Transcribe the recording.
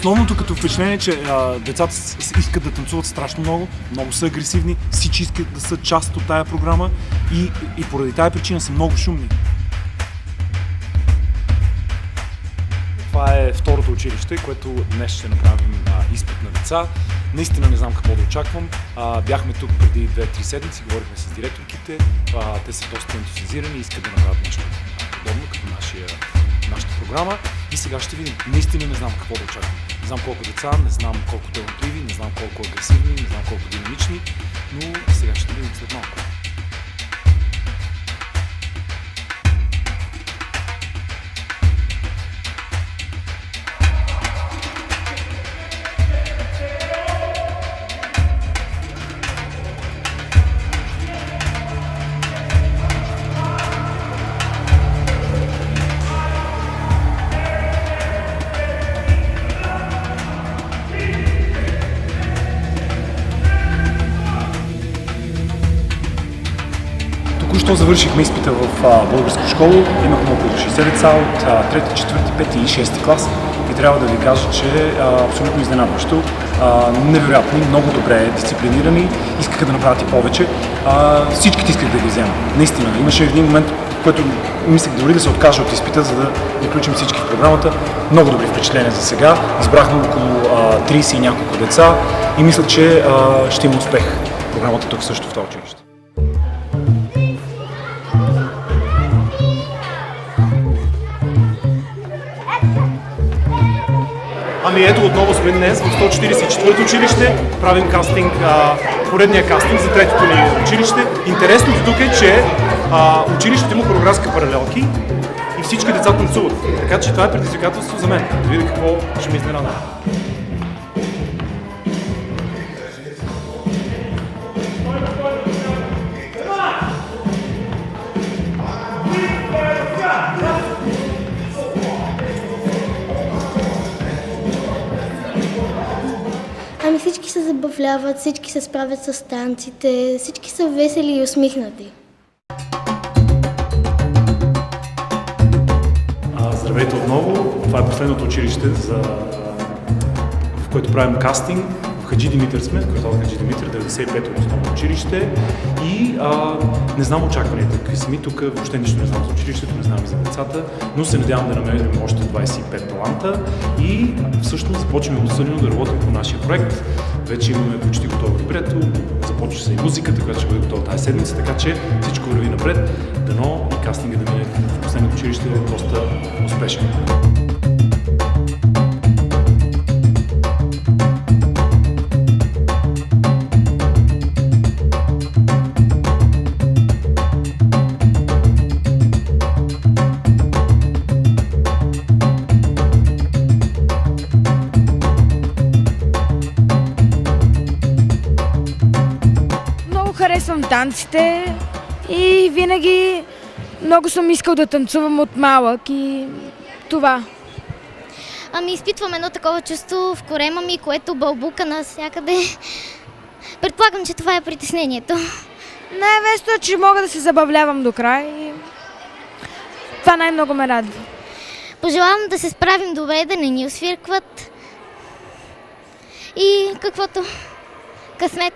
Основното като впечатление е, че децата искат да танцуват страшно много, много са агресивни, всички искат да са част от тая програма и поради тая причина са много шумни. Това е второто училище, което днес ще направим изпит на деца. Наистина не знам какво да очаквам. Бяхме тук преди 2-3 седмици, говорихме с директорките. Те са доста ентусиазирани и искат да направят нещо подобно като нашата програма. И сега ще видим. Наистина не знам какво да очаквам. Не знам колко деца, не знам колко талантливи, не знам колко агресивни, не знам колко динамични, но сега ще видим след малко. Току-що завършихме изпита в българска школа. Имахме около 60 деца от 3, 4, 5 и 6 клас и трябва да ви кажа, че абсолютно изненадващо. Невероятни, много добре дисциплинирани, искаха да направят и повече. Всичките исках да ги взема. Наистина, имаше един момент, в който мислех дори да се откажа от изпита, за да включим всички в програмата. Много добри впечатления за сега. Избрахме около 30 и няколко деца и мисля, че ще има успех програмата тук също в това училище. Ами ето отново сме днес в 144-то училище, правим кастинг, поредния кастинг за третото ни училище. Интересното тук е, че училището има хореографски паралелки и всички деца танцуват. Така че това е предизвикателство за мен, да видя какво ще ми изненада. Ами всички се забавляват, всички се справят с танците, всички са весели и усмихнати. Здравейте отново! Това е последното училище, в което правим кастинг. В Хаджи Димитър сме, в квартал Хаджи Димитър, 95-то основно училище. И не знам очакванията какви са ми. Тук въобще нищо не знам за училището, не знам и за децата, но се надявам да намерим още 25 таланта и всъщност започваме усилено да работим по нашия проект. Вече имаме почти готово либрето, започва се и музиката, която ще бъде готова тази седмица, така че всичко върви напред. Дано и кастинга да мине в последното училище е доста успешен. Харесвам танците и винаги много съм искал да танцувам от малък и това. Ами изпитвам едно такова чувство в корема ми, което бълбука навсякъде. Предполагам, че това е притеснението. Най-весто е, че мога да се забавлявам до край и това най-много ме радва. Пожелавам да се справим добре, да не ни освиркват и каквото късмет.